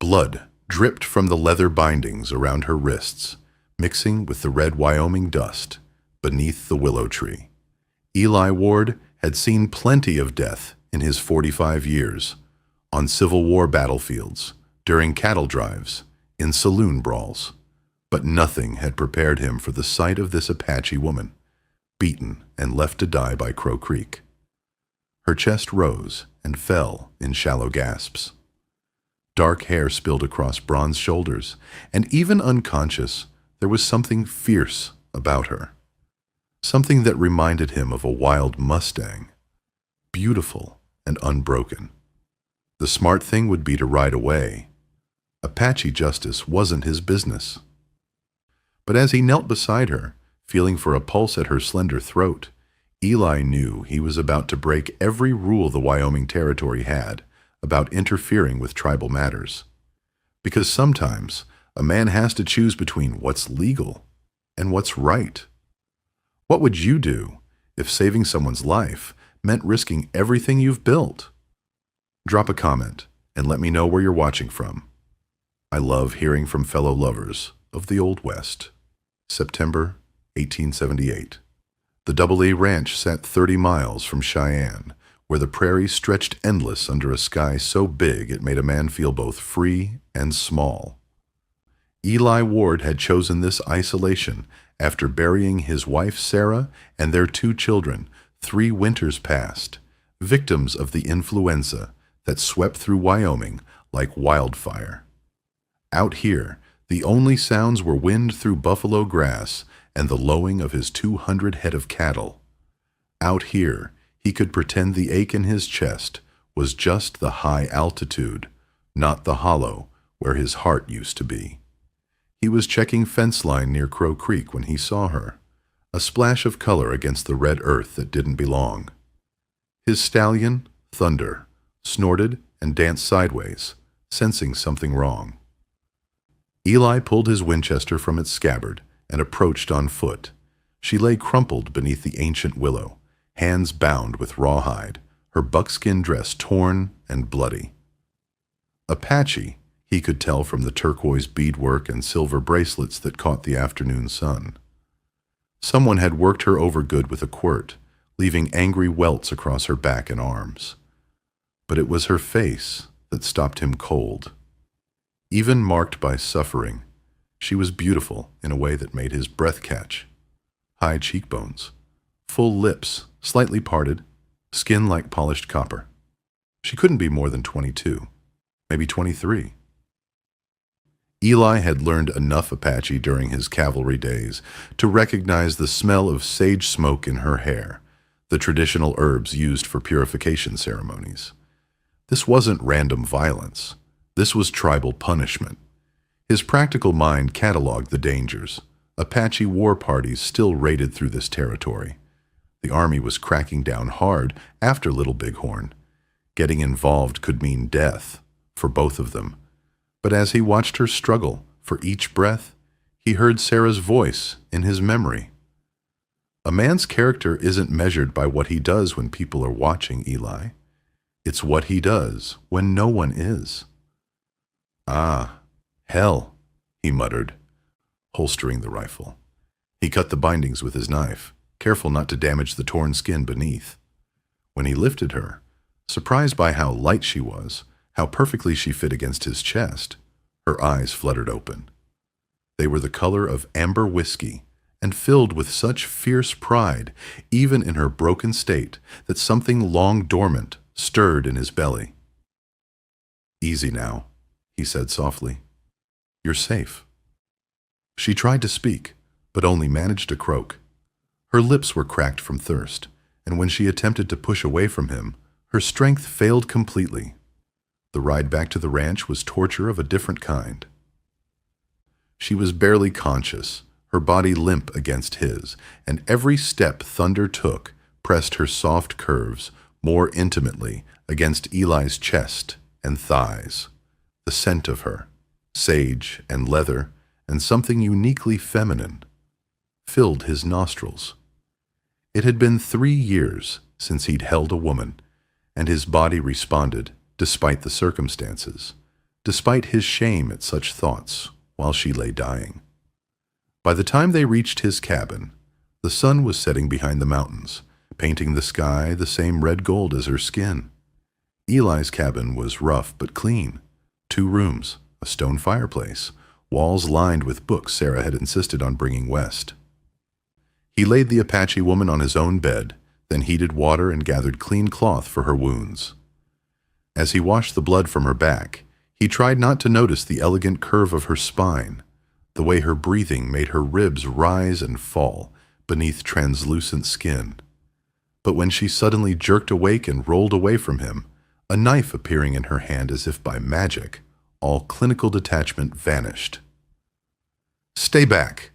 Blood dripped from the leather bindings around her wrists, mixing with the red Wyoming dust beneath the willow tree. Eli Ward had seen plenty of death in his 45 years, on Civil War battlefields, during cattle drives, in saloon brawls. But nothing had prepared him for the sight of this Apache woman, beaten and left to die by Crow Creek. Her chest rose and fell in shallow gasps. Dark hair spilled across bronze shoulders, and even unconscious, there was something fierce about her. Something that reminded him of a wild Mustang, beautiful and unbroken. The smart thing would be to ride away. Apache justice wasn't his business. But as he knelt beside her, feeling for a pulse at her slender throat, Eli knew he was about to break every rule the Wyoming Territory had about interfering with tribal matters. Because sometimes a man has to choose between what's legal and what's right. What would you do if saving someone's life meant risking everything you've built? Drop a comment and let me know where you're watching from. I love hearing from fellow lovers of the Old West. September 1878. The Double E Ranch sat 30 miles from Cheyenne, where the prairie stretched endless under a sky so big it made a man feel both free and small. Eli Ward had chosen this isolation after burying his wife Sarah and their 2 children 3 winters past, victims of the influenza that swept through Wyoming like wildfire. Out here, the only sounds were wind through buffalo grass and the lowing of his 200 head of cattle. Out here, he could pretend the ache in his chest was just the high altitude, not the hollow where his heart used to be. He was checking fence line near Crow Creek when he saw her, a splash of color against the red earth that didn't belong. His stallion, Thunder, snorted and danced sideways, sensing something wrong. Eli pulled his Winchester from its scabbard and approached on foot. She lay crumpled beneath the ancient willow, hands bound with rawhide, her buckskin dress torn and bloody. Apache, he could tell from the turquoise beadwork and silver bracelets that caught the afternoon sun. Someone had worked her over good with a quirt, leaving angry welts across her back and arms. But it was her face that stopped him cold. Even marked by suffering, she was beautiful in a way that made his breath catch. High cheekbones, full lips, slightly parted, skin like polished copper. She couldn't be more than 22, maybe 23. Eli had learned enough Apache during his cavalry days to recognize the smell of sage smoke in her hair, the traditional herbs used for purification ceremonies. This wasn't random violence. This was tribal punishment. His practical mind cataloged the dangers. Apache war parties still raided through this territory. The army was cracking down hard after Little Bighorn. Getting involved could mean death for both of them. But as he watched her struggle for each breath, he heard Sarah's voice in his memory. A man's character isn't measured by what he does when people are watching, Eli. It's what he does when no one is. Ah, hell, he muttered, holstering the rifle. He cut the bindings with his knife, careful not to damage the torn skin beneath. When he lifted her, surprised by how light she was, how perfectly she fit against his chest, her eyes fluttered open. They were the color of amber whiskey and filled with such fierce pride, even in her broken state, that something long dormant stirred in his belly. "Easy now," he said softly. "You're safe." She tried to speak, but only managed to croak. Her lips were cracked from thirst, and when she attempted to push away from him, her strength failed completely. The ride back to the ranch was torture of a different kind. She was barely conscious, her body limp against his, and every step Thunder took pressed her soft curves more intimately against Eli's chest and thighs. The scent of her, sage and leather, and something uniquely feminine, filled his nostrils. It had been 3 years since he'd held a woman, and his body responded despite the circumstances, despite his shame at such thoughts while she lay dying. By the time they reached his cabin, the sun was setting behind the mountains, painting the sky the same red gold as her skin. Eli's cabin was rough but clean. 2 rooms, a stone fireplace, walls lined with books Sarah had insisted on bringing west. He laid the Apache woman on his own bed, then heated water and gathered clean cloth for her wounds. As he washed the blood from her back, he tried not to notice the elegant curve of her spine, the way her breathing made her ribs rise and fall beneath translucent skin. But when she suddenly jerked awake and rolled away from him, a knife appearing in her hand as if by magic, all clinical detachment vanished. "Stay back!"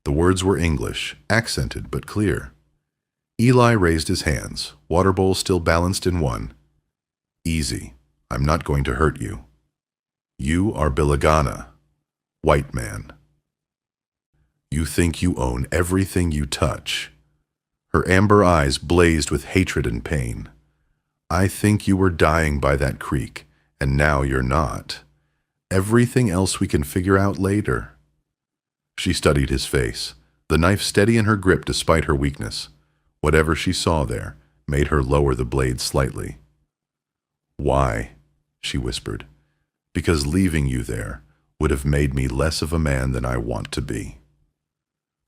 The words were English, accented but clear. Eli raised his hands, water bowl still balanced in one. "Easy. I'm not going to hurt you. You are Bilagana, white man. You think you own everything you touch." Her amber eyes blazed with hatred and pain. "I think you were dying by that creek, and now you're not. Everything else we can figure out later." She studied his face, the knife steady in her grip despite her weakness. Whatever she saw there made her lower the blade slightly. "Why?" she whispered. "Because leaving you there would have made me less of a man than I want to be."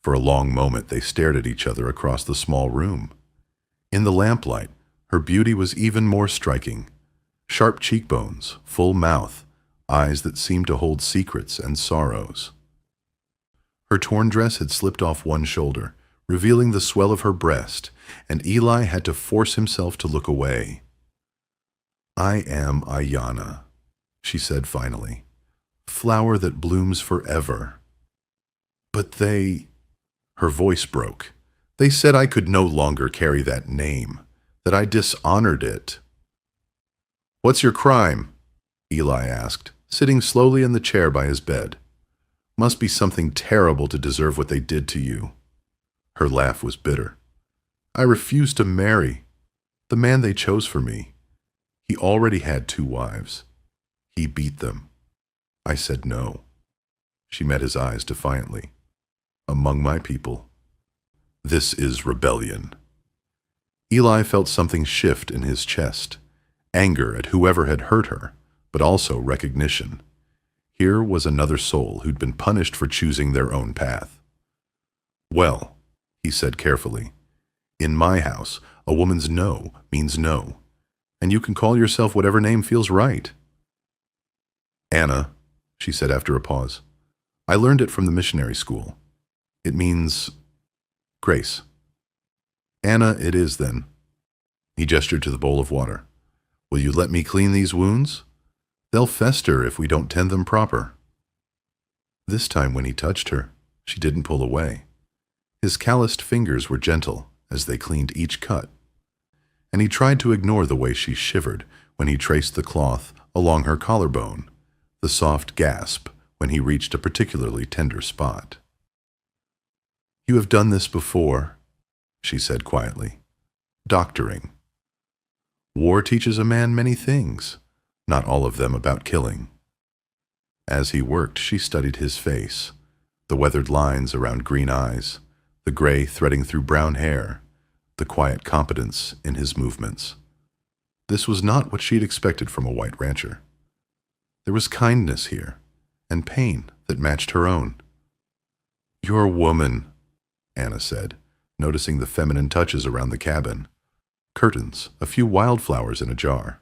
For a long moment they stared at each other across the small room. In the lamplight, her beauty was even more striking. Sharp cheekbones, full mouth, eyes that seemed to hold secrets and sorrows. Her torn dress had slipped off one shoulder, revealing the swell of her breast, and Eli had to force himself to look away. "I am Ayana," she said finally. "Flower that blooms forever." "But they—" Her voice broke. "They said I could no longer carry that name, that I dishonored it." "What's your crime?" Eli asked, sitting slowly in the chair by his bed. "Must be something terrible to deserve what they did to you." Her laugh was bitter. "I refused to marry the man they chose for me. He already had 2 wives. He beat them. I said no." She met his eyes defiantly. "Among my people. This is rebellion." Eli felt something shift in his chest, anger at whoever had hurt her, but also recognition. Here was another soul who'd been punished for choosing their own path. "Well," he said carefully, "in my house, a woman's no means no, and you can call yourself whatever name feels right." "Anna," she said after a pause. "I learned it from the missionary school. It means grace." "Anna it is, then." He gestured to the bowl of water. "Will you let me clean these wounds? They'll fester if we don't tend them proper." This time when he touched her, she didn't pull away. His calloused fingers were gentle as they cleaned each cut, and he tried to ignore the way she shivered when he traced the cloth along her collarbone, the soft gasp when he reached a particularly tender spot. "You have done this before," she said quietly. "Doctoring. War teaches a man many things, not all of them about killing." As he worked, she studied his face, the weathered lines around green eyes, the gray threading through brown hair, the quiet competence in his movements. This was not what she'd expected from a white rancher. There was kindness here, and pain that matched her own. "You're a woman," Anna said, noticing the feminine touches around the cabin. Curtains, a few wildflowers in a jar.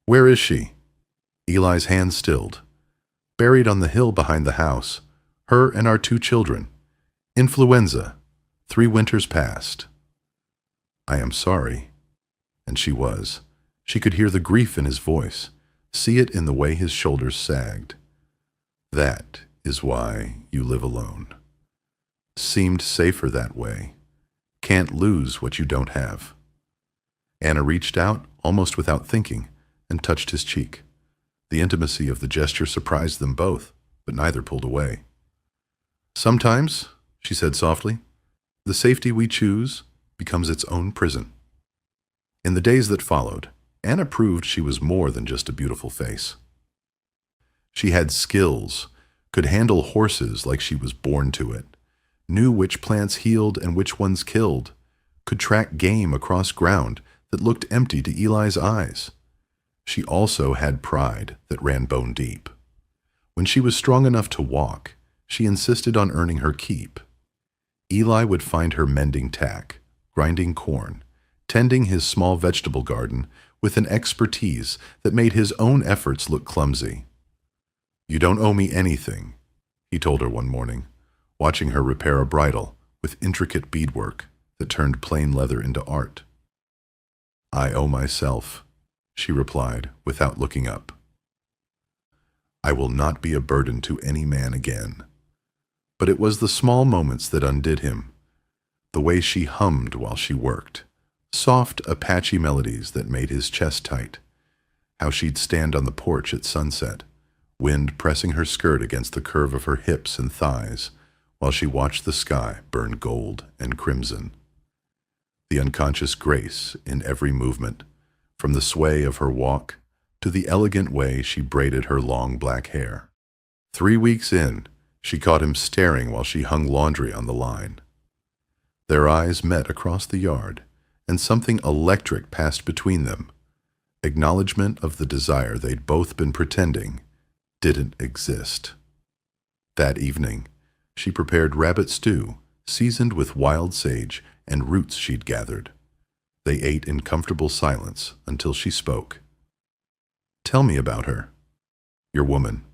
"Where is she?" Eli's hand stilled. "Buried on the hill behind the house. Her and our 2 children. Influenza. 3 winters past." "I am sorry." And she was. She could hear the grief in his voice, see it in the way his shoulders sagged. "That is why you live alone. Seemed safer that way. Can't lose what you don't have." Anna reached out, almost without thinking, and touched his cheek. The intimacy of the gesture surprised them both, but neither pulled away. "Sometimes," she said softly, "the safety we choose becomes its own prison." In the days that followed, Anna proved she was more than just a beautiful face. She had skills, could handle horses like she was born to it, knew which plants healed and which ones killed, could track game across ground that looked empty to Eli's eyes. She also had pride that ran bone deep. When she was strong enough to walk, she insisted on earning her keep. Eli would find her mending tack, grinding corn, tending his small vegetable garden with an expertise that made his own efforts look clumsy. "You don't owe me anything," he told her one morning, watching her repair a bridle with intricate beadwork that turned plain leather into art. "I owe myself," she replied without looking up. "I will not be a burden to any man again." But it was the small moments that undid him. The way she hummed while she worked, soft Apache melodies that made his chest tight. How she'd stand on the porch at sunset, wind pressing her skirt against the curve of her hips and thighs, while she watched the sky burn gold and crimson. The unconscious grace in every movement, from the sway of her walk to the elegant way she braided her long black hair. 3 weeks in, she caught him staring while she hung laundry on the line. Their eyes met across the yard, and something electric passed between them. Acknowledgement of the desire they'd both been pretending didn't exist. That evening, she prepared rabbit stew, seasoned with wild sage and roots she'd gathered. They ate in comfortable silence until she spoke. "Tell me about her, your woman."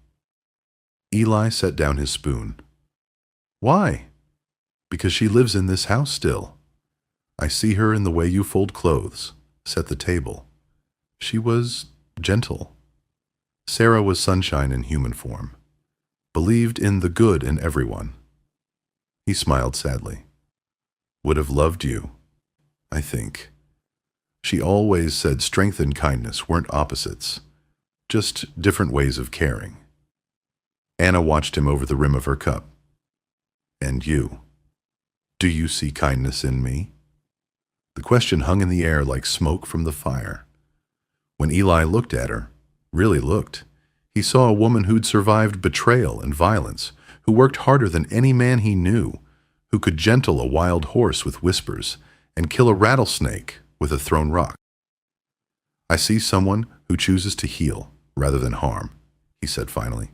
Eli set down his spoon. "Why?" "Because she lives in this house still. I see her in the way you fold clothes, set the table. She was gentle." Sarah was sunshine in human form, believed in the good in everyone. He smiled sadly. "Would have loved you, I think. She always said strength and kindness weren't opposites, just different ways of caring." Anna watched him over the rim of her cup. "And you? Do you see kindness in me?" The question hung in the air like smoke from the fire. When Eli looked at her, really looked, he saw a woman who'd survived betrayal and violence, who worked harder than any man he knew, who could gentle a wild horse with whispers and kill a rattlesnake with a thrown rock. "I see someone who chooses to heal rather than harm," he said finally,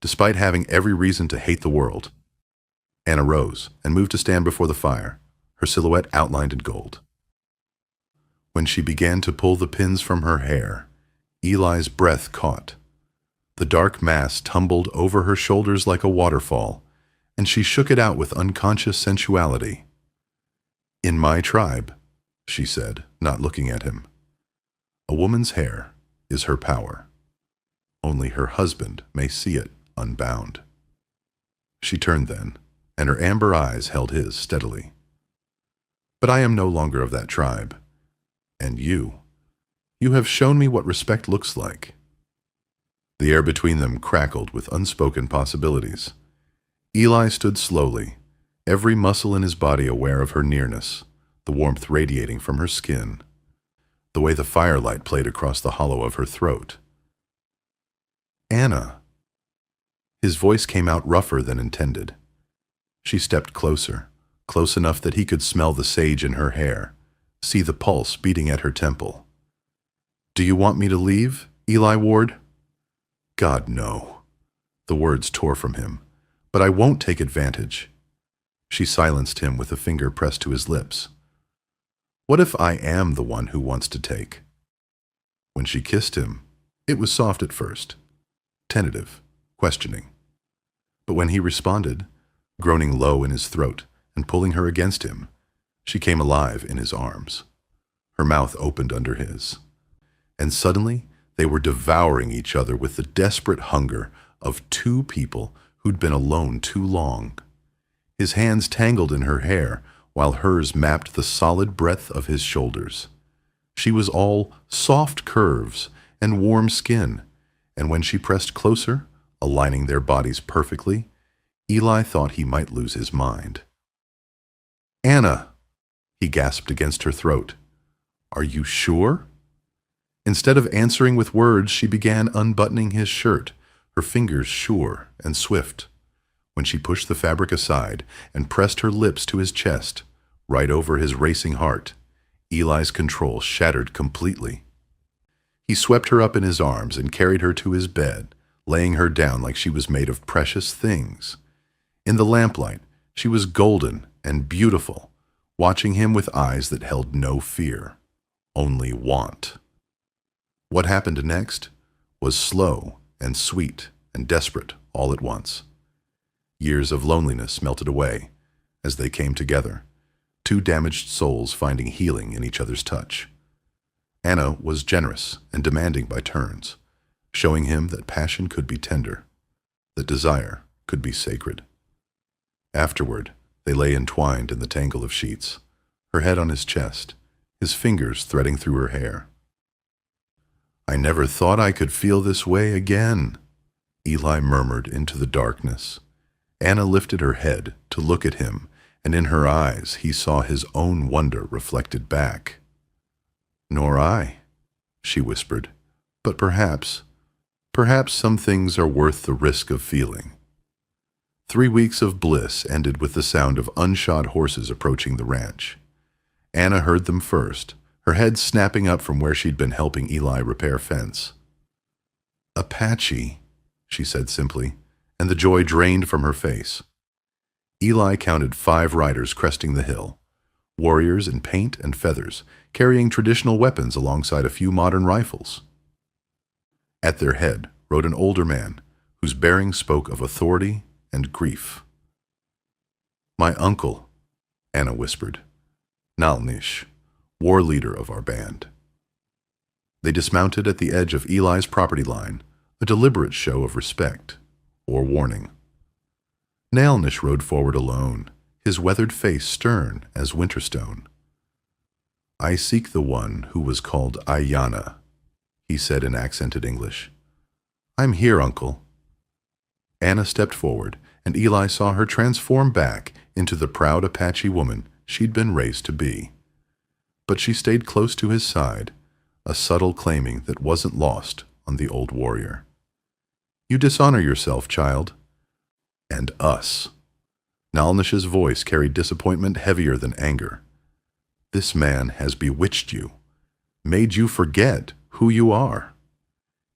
despite having every reason to hate the world. Anna rose and moved to stand before the fire, her silhouette outlined in gold. When she began to pull the pins from her hair, Eli's breath caught. The dark mass tumbled over her shoulders like a waterfall, and she shook it out with unconscious sensuality. "In my tribe," she said, not looking at him, "a woman's hair is her power. Only her husband may see it unbound." She turned then, and her amber eyes held his steadily. "But I am no longer of that tribe. And you have shown me what respect looks like." The air between them crackled with unspoken possibilities. Eli stood slowly, every muscle in his body aware of her nearness, the warmth radiating from her skin, the way the firelight played across the hollow of her throat. "Anna." His voice came out rougher than intended. She stepped closer, close enough that he could smell the sage in her hair, see the pulse beating at her temple. "Do you want me to leave, Eli Ward?" "God, no." The words tore from him. "But I won't take advantage." She silenced him with a finger pressed to his lips. "What if I am the one who wants to take?" When she kissed him, it was soft at first, tentative, questioning. But when he responded, groaning low in his throat and pulling her against him, she came alive in his arms. Her mouth opened under his. And suddenly, they were devouring each other with the desperate hunger of two people who'd been alone too long. His hands tangled in her hair, while hers mapped the solid breadth of his shoulders. She was all soft curves and warm skin, and when she pressed closer, aligning their bodies perfectly, Eli thought he might lose his mind. "Anna," he gasped against her throat. "Are you sure?" Instead of answering with words, she began unbuttoning his shirt, her fingers sure and swift. When she pushed the fabric aside and pressed her lips to his chest, right over his racing heart, Eli's control shattered completely. He swept her up in his arms and carried her to his bed, laying her down like she was made of precious things. In the lamplight, she was golden and beautiful, watching him with eyes that held no fear, only want. What happened next was slow and sweet and desperate all at once. Years of loneliness melted away as they came together, two damaged souls finding healing in each other's touch. Anna was generous and demanding by turns, showing him that passion could be tender, that desire could be sacred. Afterward, they lay entwined in the tangle of sheets, her head on his chest, his fingers threading through her hair. "I never thought I could feel this way again," Eli murmured into the darkness. Anna lifted her head to look at him, and in her eyes he saw his own wonder reflected back. "Nor I," she whispered, "but perhaps some things are worth the risk of feeling." 3 weeks of bliss ended with the sound of unshod horses approaching the ranch. Anna heard them first, her head snapping up from where she'd been helping Eli repair fence. "Apache," she said simply, and the joy drained from her face. Eli counted 5 riders cresting the hill, warriors in paint and feathers, carrying traditional weapons alongside a few modern rifles. At their head rode an older man, whose bearing spoke of authority and grief. "My uncle," Anna whispered, "Nalnish, war leader of our band." They dismounted at the edge of Eli's property line, a deliberate show of respect or warning. Nalnish rode forward alone, his weathered face stern as winterstone. "I seek the one who was called Ayana," he said in accented English. "I'm here, uncle." Anna stepped forward, and Eli saw her transform back into the proud Apache woman she'd been raised to be. But she stayed close to his side, a subtle claiming that wasn't lost on the old warrior. "You dishonor yourself, child. And us." Nalnish's voice carried disappointment heavier than anger. "This man has bewitched you, made you forget who you are."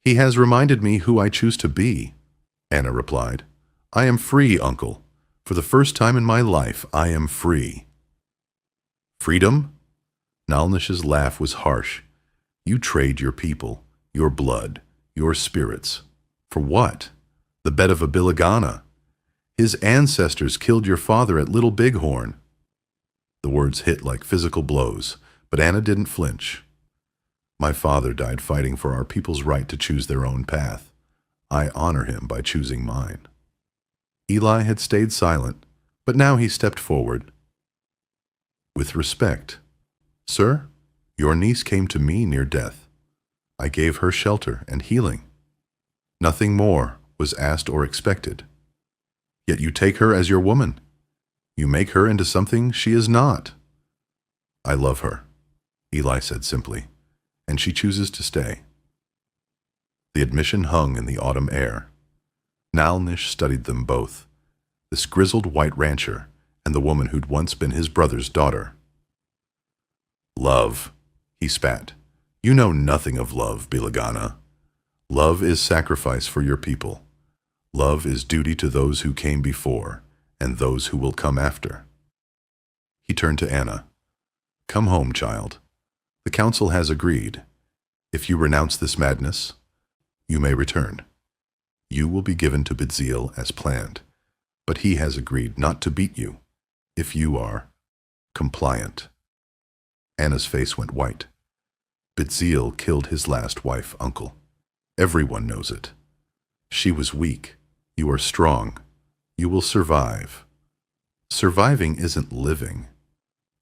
"He has reminded me who I choose to be," Anna replied. "I am free, uncle. For the first time in my life, I am free." "Freedom?" Nalnish's laugh was harsh. "You trade your people, your blood, your spirits. For what? The bed of a Billigana. His ancestors killed your father at Little Bighorn." The words hit like physical blows, but Anna didn't flinch. "My father died fighting for our people's right to choose their own path. I honor him by choosing mine." Eli had stayed silent, but now he stepped forward. "With respect, sir, your niece came to me near death. I gave her shelter and healing. Nothing more was asked or expected. Yet you take her as your woman. You make her into something she is not." "I love her," Eli said simply, "and she chooses to stay." The admission hung in the autumn air. Nalnish studied them both, this grizzled white rancher and the woman who'd once been his brother's daughter. "Love," he spat. "You know nothing of love, Billigana. Love is sacrifice for your people. Love is duty to those who came before and those who will come after." He turned to Anna. "Come home, child. The council has agreed. If you renounce this madness, you may return. You will be given to Bidziel as planned, but he has agreed not to beat you if you are compliant." Anna's face went white. "Bidziel killed his last wife, uncle. Everyone knows it. She was weak. You are strong. You will survive." "Surviving isn't living."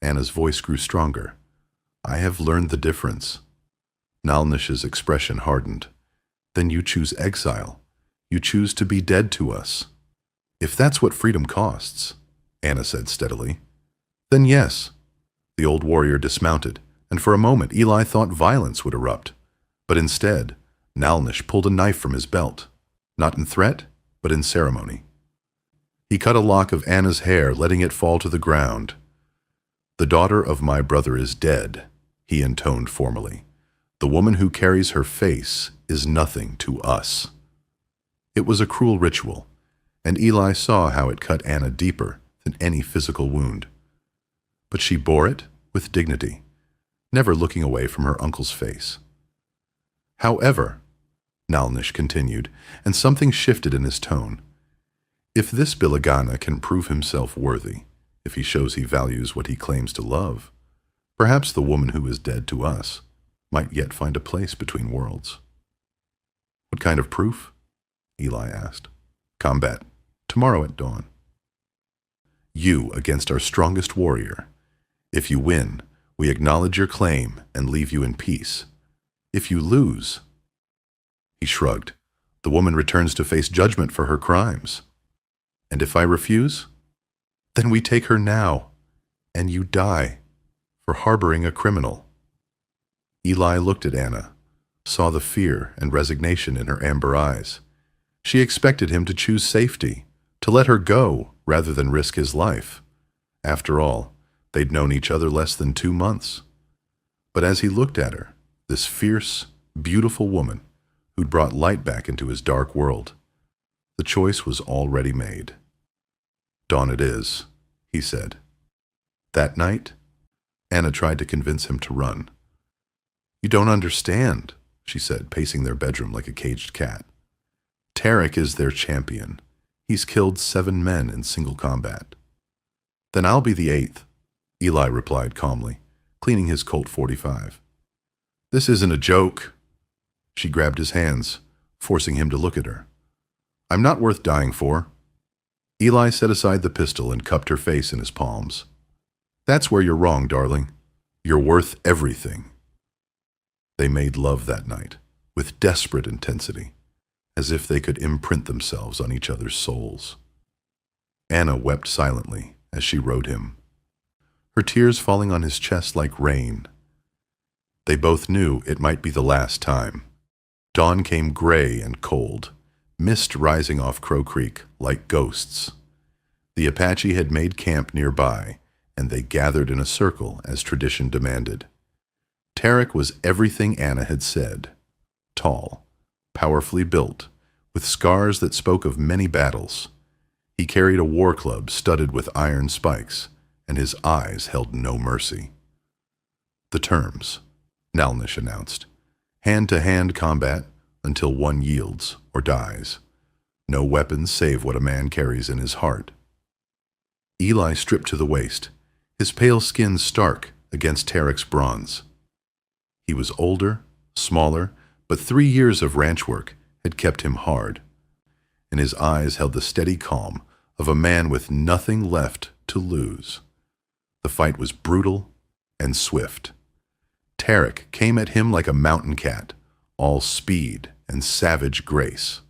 Anna's voice grew stronger. "I have learned the difference." Nalnish's expression hardened. "Then you choose exile. You choose to be dead to us." "If that's what freedom costs," Anna said steadily, "then yes." The old warrior dismounted, and for a moment Eli thought violence would erupt. But instead, Nalnish pulled a knife from his belt. not in threat, but in ceremony. He cut a lock of Anna's hair, letting it fall to the ground. "The daughter of my brother is dead," he intoned formally. "The woman who carries her face is nothing to us." It was a cruel ritual, and Eli saw how it cut Anna deeper than any physical wound. But she bore it with dignity, never looking away from her uncle's face. "However," Nalnish continued, and something shifted in his tone, "if this Bilagana can prove himself worthy, if he shows he values what he claims to love, perhaps the woman who is dead to us might yet find a place between worlds." "What kind of proof?" Eli asked. "Combat, tomorrow at dawn. You against our strongest warrior. If you win, we acknowledge your claim and leave you in peace. If you lose—" He shrugged. "The woman returns to face judgment for her crimes. And if I refuse? Then we take her now, and you die for harboring a criminal." Eli looked at Anna, saw the fear and resignation in her amber eyes. She expected him to choose safety, to let her go rather than risk his life. After all, they'd known each other less than 2 months. But as he looked at her, this fierce, beautiful woman who'd brought light back into his dark world, the choice was already made. "Dawn it is," he said. That night, Anna tried to convince him to run. "You don't understand," she said, pacing their bedroom like a caged cat. "Tarek is their champion. He's killed 7 men in single combat." "Then I'll be the 8th, Eli replied calmly, cleaning his Colt 45. "This isn't a joke." She grabbed his hands, forcing him to look at her. "I'm not worth dying for." Eli set aside the pistol and cupped her face in his palms. "That's where you're wrong, darling. You're worth everything." They made love that night, with desperate intensity, as if they could imprint themselves on each other's souls. Anna wept silently as she rode him, her tears falling on his chest like rain. They both knew it might be the last time. Dawn came gray and cold, mist rising off Crow Creek like ghosts. The Apache had made camp nearby, and they gathered in a circle as tradition demanded. Tarek was everything Anna had said: tall, powerfully built, with scars that spoke of many battles. He carried a war club studded with iron spikes, and his eyes held no mercy. "The terms," Nalnish announced. "Hand-to-hand combat until one yields or dies. No weapons save what a man carries in his heart." Eli stripped to the waist, his pale skin stark against Tarek's bronze. He was older, smaller, but 3 years of ranch work had kept him hard, and his eyes held the steady calm of a man with nothing left to lose. The fight was brutal and swift. Tarek came at him like a mountain cat, all speed and savage grace.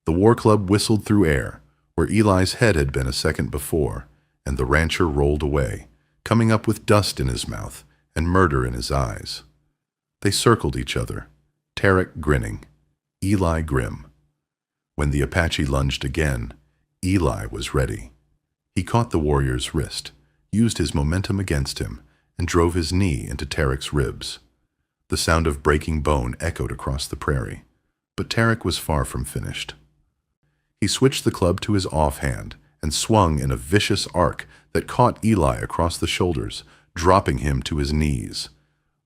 The war club whistled through air, where Eli's head had been a second before, and the rancher rolled away, coming up with dust in his mouth and murder in his eyes. They circled each other, Tarek grinning, Eli grim. When the Apache lunged again, Eli was ready. He caught the warrior's wrist, used his momentum against him, and drove his knee into Tarek's ribs. The sound of breaking bone echoed across the prairie, but Tarek was far from finished. He switched the club to his offhand and swung in a vicious arc that caught Eli across the shoulders, dropping him to his knees.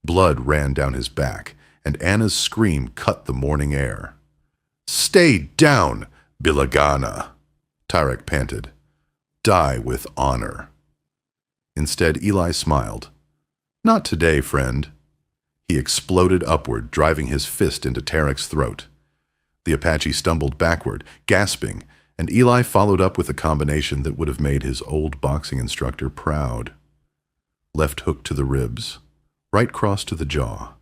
Blood ran down his back, and Anna's scream cut the morning air. "Stay down, Bilagana," Tarek panted. "Die with honor." Instead, Eli smiled. "Not today, friend." He exploded upward, driving his fist into Tarek's throat. The Apache stumbled backward, gasping, and Eli followed up with a combination that would have made his old boxing instructor proud. Left hook to the ribs, right cross to the jaw,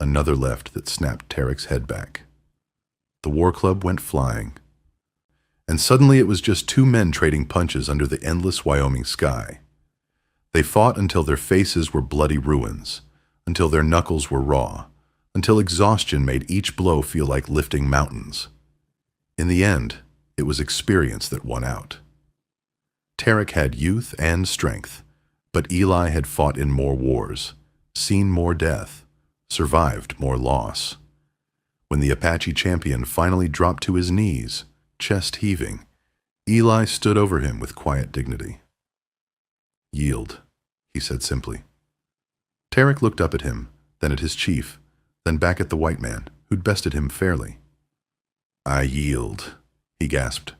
another left that snapped Tarek's head back. The war club went flying. And suddenly it was just 2 men trading punches under the endless Wyoming sky. They fought until their faces were bloody ruins, until their knuckles were raw, until exhaustion made each blow feel like lifting mountains. In the end, it was experience that won out. Tarek had youth and strength, but Eli had fought in more wars, seen more death, survived more loss. When the Apache champion finally dropped to his knees, chest heaving, Eli stood over him with quiet dignity. "Yield," he said simply. Tarek looked up at him, then at his chief, then back at the white man, who'd bested him fairly. "I yield," he gasped.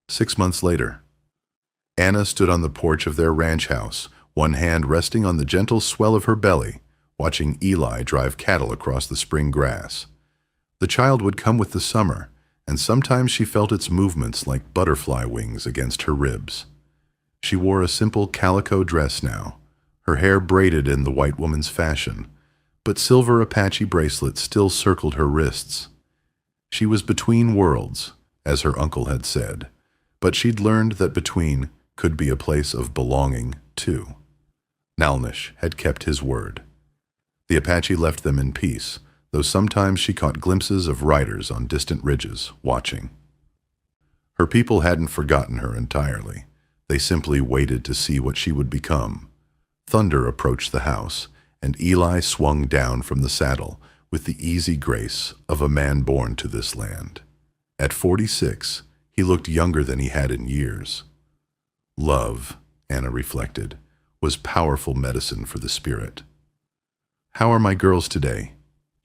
6 months later, Anna stood on the porch of their ranch house, one hand resting on the gentle swell of her belly, watching Eli drive cattle across the spring grass. The child would come with the summer, and sometimes she felt its movements like butterfly wings against her ribs. She wore a simple calico dress now, her hair braided in the white woman's fashion, but silver Apache bracelets still circled her wrists. She was between worlds, as her uncle had said, but she'd learned that between could be a place of belonging, too. Nalnish had kept his word. The Apache left them in peace, though sometimes she caught glimpses of riders on distant ridges, watching. Her people hadn't forgotten her entirely. They simply waited to see what she would become. Thunder approached the house, and Eli swung down from the saddle with the easy grace of a man born to this land. At 46, he looked younger than he had in years. Love, Anna reflected, was powerful medicine for the spirit. "How are my girls today?"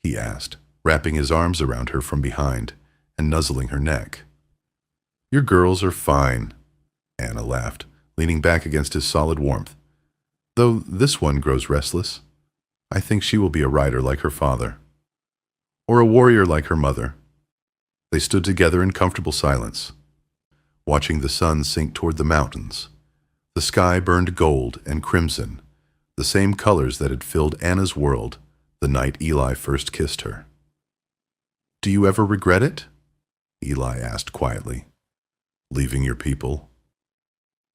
he asked, wrapping his arms around her from behind and nuzzling her neck. "Your girls are fine," Anna laughed, leaning back against his solid warmth. "Though this one grows restless. I think she will be a rider like her father. Or a warrior like her mother." They stood together in comfortable silence, watching the sun sink toward the mountains. The sky burned gold and crimson, the same colors that had filled Anna's world the night Eli first kissed her. "Do you ever regret it?" Eli asked quietly. "Leaving your people?"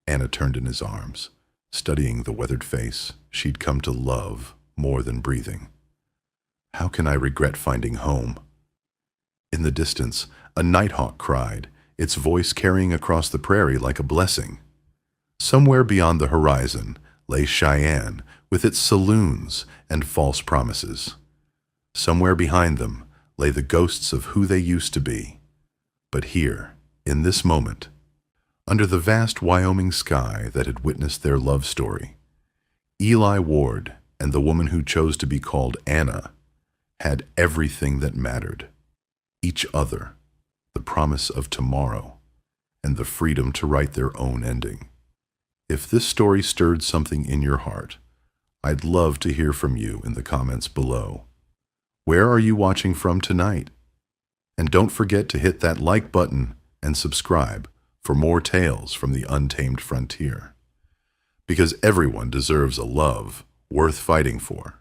Anna turned in his arms, studying the weathered face she'd come to love more than breathing. "How can I regret finding home?" In the distance, a nighthawk cried, its voice carrying across the prairie like a blessing. Somewhere beyond the horizon lay Cheyenne, with its saloons and false promises. Somewhere behind them lay the ghosts of who they used to be. But here, in this moment, under the vast Wyoming sky that had witnessed their love story, Eli Ward and the woman who chose to be called Anna had everything that mattered: each other, the promise of tomorrow, and the freedom to write their own ending. If this story stirred something in your heart, I'd love to hear from you in the comments below. Where are you watching from tonight? And don't forget to hit that like button and subscribe for more tales from the untamed frontier. Because everyone deserves a love worth fighting for.